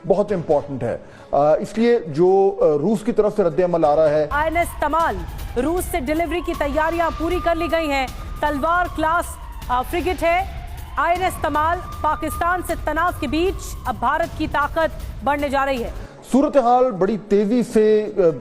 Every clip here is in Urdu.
بہت امپورٹنٹ ہے، اس لیے جو روس کی طرف سے رد عمل آ رہا ہے۔ INS تمال روس سے ڈیلیوری کی تیاریاں پوری کر لی گئی ہیں، تلوار کلاس فریگیٹ ہے۔ INS تمال پاکستان سے تناز کے بیچ اب بھارت کی طاقت بڑھنے جا رہی ہے۔ صورتحال بڑی تیزی سے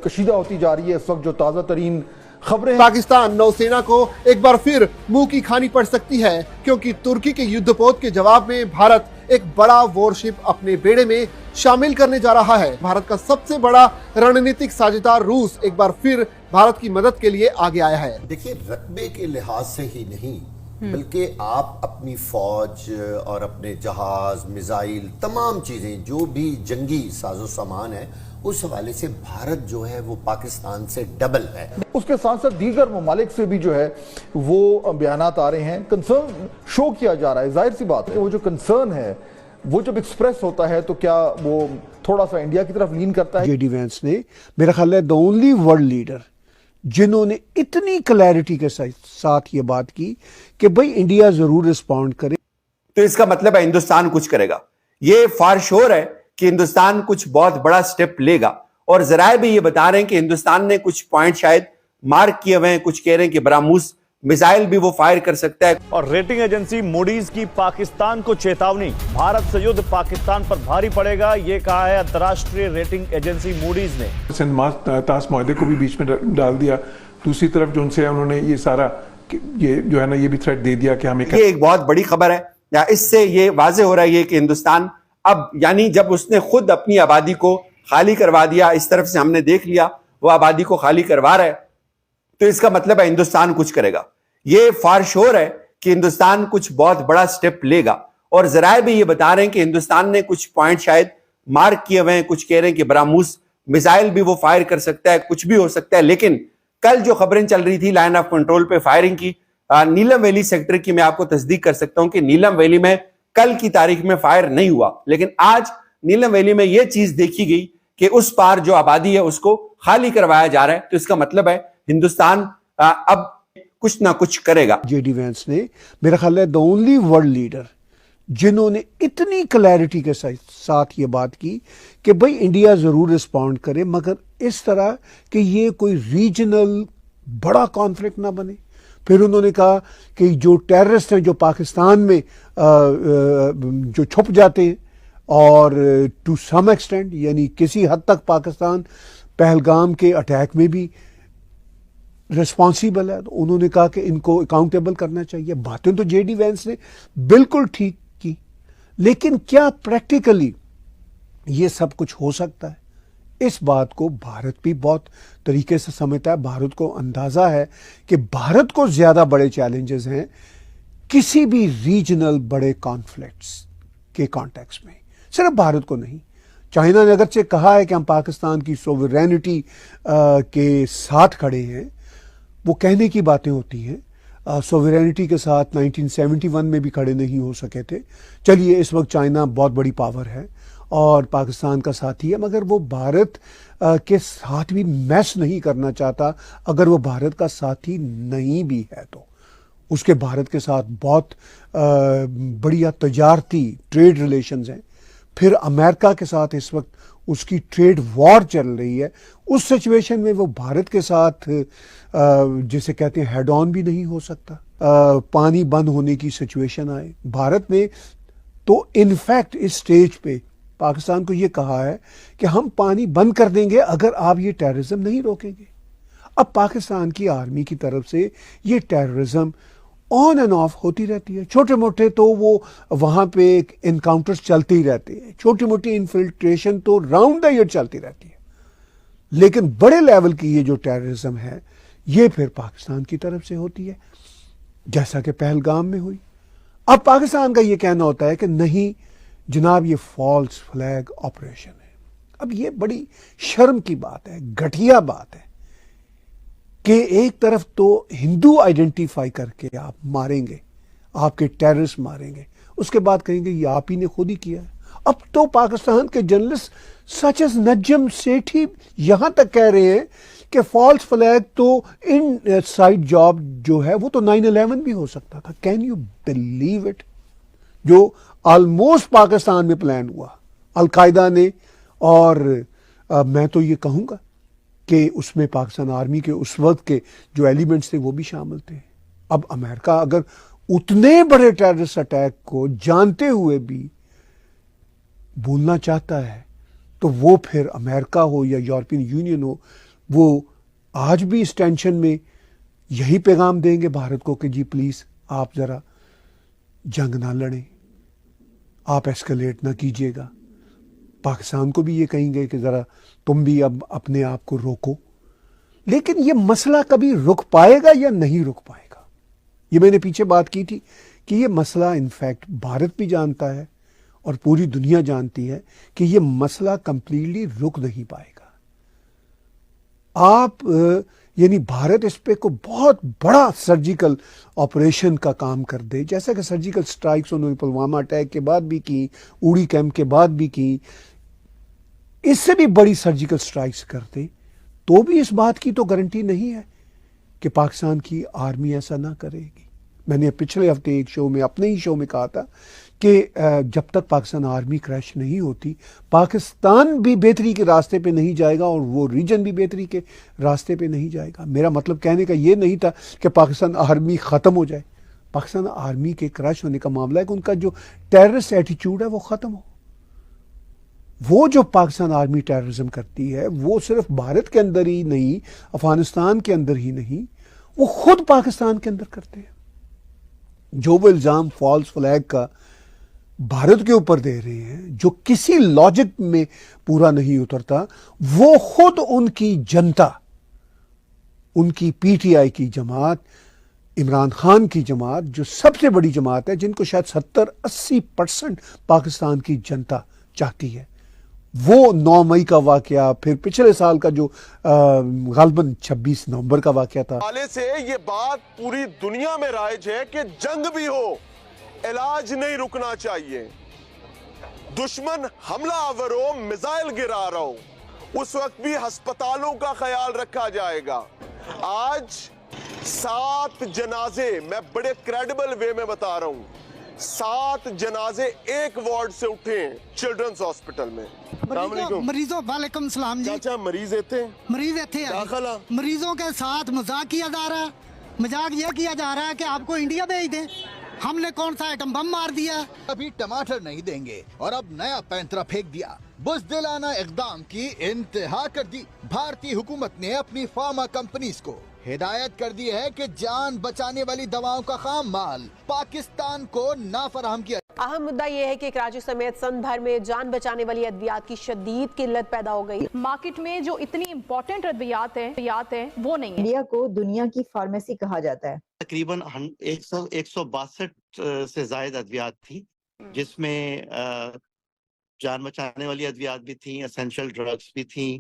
کشیدہ ہوتی جا رہی ہے اس وقت، جو تازہ ترین خبریں پاکستان نوسینا کو ایک بار پھر منہ کی کھانی پڑ سکتی ہے، کیونکہ ترکی کے یدھ پوت کے جواب میں بھارت ایک بڑا وارشپ اپنے بیڑے میں شامل کرنے جا رہا ہے۔ بھارت کا سب سے بڑا رننیتک ساجھیدار روس ایک بار پھر بھارت کی مدد کے لیے آگے آیا ہے۔ دیکھیے، رقبے کے لحاظ سے ہی نہیں بلکہ آپ اپنی فوج اور اپنے جہاز، میزائل، تمام چیزیں جو بھی جنگی ساز و سامان ہے، اس حوالے سے بھارت جو ہے وہ پاکستان سے ڈبل ہے۔ اس کے ساتھ ساتھ دیگر ممالک سے بھی جو ہے وہ بیانات آ رہے ہیں، کنسرن شو کیا جا رہا ہے۔ ظاہر سی بات ہے وہ جو کنسرن ہے وہ جب ایکسپریس ہوتا ہے تو کیا وہ تھوڑا سا انڈیا کی طرف لین کرتا ہے؟ جے ڈی وینس نے میرا خیال ہے the only world leader جنہوں نے اتنی کلیئرٹی کے ساتھ یہ بات کی کہ بھئی انڈیا ضرور رسپونڈ کرے، تو اس کا مطلب ہے ہندوستان کچھ کرے گا۔ یہ فار شور ہے کہ ہندوستان کچھ بہت بڑا سٹیپ لے گا، اور ذرائع بھی یہ بتا رہے ہیں کہ ہندوستان نے کچھ پوائنٹ شاید مارک کیے ہوئے ہیں، کچھ کہہ رہے ہیں کہ براموس میزائل بھی وہ فائر کر سکتا ہے۔ اور ریٹنگ ایجنسی موڈیز کی پاکستان کو چیتاونی، بھارت سے یدھ پاکستان پر بھاری پڑے گا، یہ کہا ہے انترراشٹریہ ریٹنگ ایجنسی موڈیز نے۔ سندھ تاس معاہدے کو بھی بیچ میں ڈال دیا، دوسری طرف جو ان سے انہوں نے یہ سارا یہ جو ہے نا یہ بھی تھریٹ دے دیا کہ ہمیں یہ ایک بہت بڑی خبر ہے۔ اس سے یہ واضح ہو رہا ہے کہ ہندوستان اب یعنی جب اس نے خود اپنی آبادی کو خالی کروا دیا، اس طرف سے ہم نے دیکھ لیا وہ آبادی کو خالی کروا رہا ہے، تو اس کا مطلب ہے ہندوستان کچھ کرے گا۔ یہ فار شور ہے کہ ہندوستان کچھ بہت بڑا سٹیپ لے گا، اور ذرائع بھی یہ بتا رہے ہیں کہ ہندوستان نے کچھ پوائنٹ شاید مارک کیے ہوئے ہیں، کچھ کہہ رہے ہیں کہ براموس میزائل بھی وہ فائر کر سکتا ہے، کچھ بھی ہو سکتا ہے۔ لیکن کل جو خبریں چل رہی تھی لائن آف کنٹرول پہ فائرنگ کی، نیلم ویلی سیکٹر کی، میں آپ کو تصدیق کر سکتا ہوں کہ نیلم ویلی میں کل کی تاریخ میں فائر نہیں ہوا، لیکن آج نیلم ویلی میں یہ چیز دیکھی گئی کہ اس پار جو آبادی ہے اس کو خالی کروایا جا رہا ہے، تو اس کا مطلب ہے ہندوستان اب کچھ نہ کچھ کرے گا۔ جے ڈی وینس نے میرا خیال ہے the only world leader جنہوں نے اتنی کلیئرٹی کے ساتھ یہ بات کی کہ بھئی انڈیا ضرور رسپونڈ کرے، مگر اس طرح کہ یہ کوئی ریجنل بڑا کانفلکٹ نہ بنے۔ پھر انہوں نے کہا کہ جو ٹیررسٹ ہیں جو پاکستان میں جو چھپ جاتے ہیں، اور ٹو سم ایکسٹینٹ یعنی کسی حد تک پاکستان پہلگام کے اٹیک میں بھی ریسپانسیبل ہے، تو انہوں نے کہا کہ ان کو اکاؤنٹیبل کرنا چاہیے۔ باتیں تو جے ڈی وینس نے بالکل ٹھیک کی، لیکن کیا پریکٹیکلی یہ سب کچھ ہو سکتا ہے؟ اس بات کو بھارت بھی بہت طریقے سے سمجھتا ہے۔ بھارت کو اندازہ ہے کہ بھارت کو زیادہ بڑے چیلنجز ہیں کسی بھی ریجنل بڑے کانفلکٹس کے کانٹیکس میں، صرف بھارت کو نہیں۔ چائنا نے اگرچہ کہا ہے کہ ہم پاکستان کی سوورینٹی کے ساتھ کھڑے ہیں، وہ کہنے کی باتیں ہوتی ہیں۔ سوورینٹی کے ساتھ 1971 میں بھی کھڑے نہیں ہو سکے تھے۔ چلیے اس وقت چائنا بہت بڑی پاور ہے اور پاکستان کا ساتھی ہے، مگر وہ بھارت کے ساتھ بھی میس نہیں کرنا چاہتا۔ اگر وہ بھارت کا ساتھی نہیں بھی ہے تو اس کے بھارت کے ساتھ بہت بڑیا تجارتی ٹریڈ ریلیشنز ہیں۔ پھر امریکہ کے ساتھ اس وقت اس کی ٹریڈ وار چل رہی ہے۔ اس سچویشن میں وہ بھارت کے ساتھ جسے کہتے ہیں ہیڈ آن بھی نہیں ہو سکتا۔ پانی بند ہونے کی سچویشن آئے، بھارت نے تو انفیکٹ اس سٹیج پہ پاکستان کو یہ کہا ہے کہ ہم پانی بند کر دیں گے اگر آپ یہ ٹیررزم نہیں روکیں گے۔ اب پاکستان کی آرمی کی طرف سے یہ ٹیررزم آن اینڈ آف ہوتی رہتی ہے، چھوٹے موٹے تو وہ وہاں پہ انکاؤنٹرز چلتے ہی رہتے ہیں، چھوٹی موٹی انفلٹریشن تو راؤنڈ دا ایئر چلتی رہتی ہے، لیکن بڑے لیول کی یہ جو ٹیررزم ہے یہ پھر پاکستان کی طرف سے ہوتی ہے، جیسا کہ پہلگام میں ہوئی۔ اب پاکستان کا یہ کہنا ہوتا ہے کہ نہیں جناب یہ فالس فلیگ آپریشن ہے۔ اب یہ بڑی شرم کی بات ہے، گھٹیا بات ہے کہ ایک طرف تو ہندو آئیڈینٹیفائی کر کے آپ ماریں گے، آپ کے ٹیررسٹ ماریں گے، اس کے بعد کہیں گے یہ آپ ہی نے خود ہی کیا ہے۔ اب تو پاکستان کے جرنلسٹ سچ از نجم سیٹھی یہاں تک کہہ رہے ہیں کہ فالس فلیگ تو ان سائڈ جاب جو ہے وہ تو 9/11 بھی ہو سکتا تھا۔ Can you believe it? جو آلموسٹ پاکستان میں پلان ہوا القاعدہ نے، اور میں تو یہ کہوں گا کہ اس میں پاکستان آرمی کے اس وقت کے جو ایلیمنٹس تھے وہ بھی شامل تھے۔ اب امریکہ اگر اتنے بڑے ٹیررسٹ اٹیک کو جانتے ہوئے بھی بولنا چاہتا ہے تو وہ پھر امریکہ ہو یا یورپین یونین ہو، وہ آج بھی اس ٹینشن میں یہی پیغام دیں گے بھارت کو کہ جی پلیز آپ ذرا جنگ نہ لڑیں، آپ ایسکلیٹ نہ کیجیے گا۔ پاکستان کو بھی یہ کہیں گے کہ ذرا تم بھی اب اپنے آپ کو روکو۔ لیکن یہ مسئلہ کبھی رک پائے گا یا نہیں رک پائے گا؟ یہ میں نے پیچھے بات کی تھی کہ یہ مسئلہ انفیکٹ بھارت بھی جانتا ہے اور پوری دنیا جانتی ہے کہ یہ مسئلہ کمپلیٹلی رک نہیں پائے گا۔ آپ یعنی بھارت اس پہ کو بہت بڑا سرجیکل آپریشن کا کام کر دے، جیسا کہ سرجیکل سٹرائکس انہوں نے پلوامہ اٹیک کے بعد بھی کی، اوڑی کیمپ کے بعد بھی کی، اس سے بھی بڑی سرجیکل سٹرائکس کر دے، تو بھی اس بات کی تو گارنٹی نہیں ہے کہ پاکستان کی آرمی ایسا نہ کرے گی۔ میں نے پچھلے ہفتے ایک شو میں، اپنے ہی شو میں کہا تھا کہ جب تک پاکستان آرمی کریش نہیں ہوتی، پاکستان بھی بہتری کے راستے پہ نہیں جائے گا اور وہ ریجن بھی بہتری کے راستے پہ نہیں جائے گا۔ میرا مطلب کہنے کا یہ نہیں تھا کہ پاکستان آرمی ختم ہو جائے۔ پاکستان آرمی کے کریش ہونے کا معاملہ ہے کہ ان کا جو ٹیررسٹ ایٹیچیوڈ ہے وہ ختم ہو۔ وہ جو پاکستان آرمی ٹیررزم کرتی ہے وہ صرف بھارت کے اندر ہی نہیں، افغانستان کے اندر ہی نہیں، وہ خود پاکستان کے اندر کرتے ہیں۔ جو وہ الزام فالس فلیگ کا بھارت کے اوپر دے رہے ہیں، جو کسی لاجک میں پورا نہیں اترتا، وہ خود ان کی جنتا، ان کی پی ٹی آئی کی جماعت، عمران خان کی جماعت، جو سب سے بڑی جماعت ہے، جن کو شاید 70-80% پاکستان کی جنتا چاہتی ہے، وہ 9 مئی کا واقعہ، پھر پچھلے سال کا جو غالباً 26 نومبر کا واقعہ تھا۔ حوالے سے یہ بات پوری دنیا میں رائج ہے کہ جنگ بھی ہو، علاج نہیں رکنا چاہیے۔ دشمن حملہ آور ہو، میزائل گرا رہا ہو، اس وقت بھی ہسپتالوں کا خیال رکھا جائے گا۔ آج 7 جنازے، میں بڑے کریڈیبل وے میں بتا رہا ہوں، 7 جنازے ایک وارڈ سے اٹھے ہیں چلڈرنز ہاسپٹل میں۔ مریضوں وعلیکم السلام جی۔ چاچا مریض ایتھے مریض ایتھے داخلہ، مریضوں کے ساتھ مذاق کیا جا رہا ہے۔ مذاق یہ کیا جا رہا ہے کہ آپ کو انڈیا بھیج دیں، ہم نے کون سا ایٹم بم مار دیا۔ ابھی ٹماٹر نہیں دیں گے اور اب نیا پینترا پھینک دیا۔ بزدلانہ اقدام کی انتہا کر دی۔ بھارتی حکومت نے اپنی فارما کمپنیز کو ہدایت کر دی ہے کہ جان بچانے والی دواؤں کا خام مال پاکستان کو نہ فراہم کیا۔ اہم مدعا یہ ہے کہ کراچی سمیت سندھ بھر میں جان بچانے والی ادویات کی شدید قلت پیدا ہو گئی۔ مارکیٹ میں جو اتنی امپورٹنٹ ادویات ہیں وہ نہیں ہیں۔ انڈیا کو دنیا کی فارمیسی کہا جاتا ہے۔ تقریباً 162 سے زائد ادویات تھی، جس میں جان بچانے والی ادویات بھی تھیں، اسینشل ڈرگز بھی تھیں،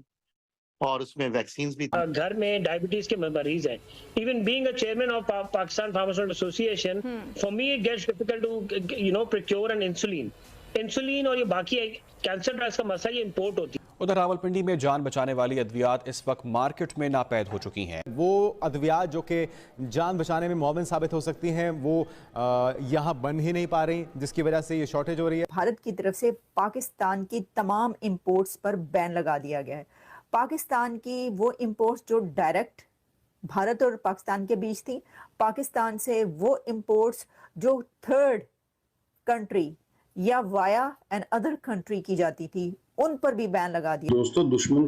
اور اس میں ویکسینز بھی تھیں۔ گھر میں ڈائبٹیز کے مریض ہیں۔ Even being a chairman of Pakistan pharmaceutical association, for me it gets difficult to procure an insulin اور یہ باقی کینسر ڈرگز کا مسئلہ یہ امپورٹ ہوتی ہے۔ ادھر راولپنڈی میں جان بچانے والی ادویات اس وقت مارکیٹ میں ناپید ہو چکی ہیں۔ وہ ادویات جو کہ جان بچانے میں معاون ثابت ہو سکتی ہیں وہ یہاں بن ہی نہیں پا رہی، جس کی وجہ سے یہ شارٹیج ہو رہی ہے۔ بھارت کی طرف سے پاکستان کی تمام امپورٹس پر بین لگا دیا گیا ہے۔ پاکستان کی وہ امپورٹس جو ڈائریکٹ بھارت اور پاکستان کے بیچ تھی، پاکستان سے وہ امپورٹس جو تھرڈ کنٹری یا وایا این ادر کنٹری کی جاتی تھی، ان پر بھی بین لگا دیا۔ دوستو دشمن کو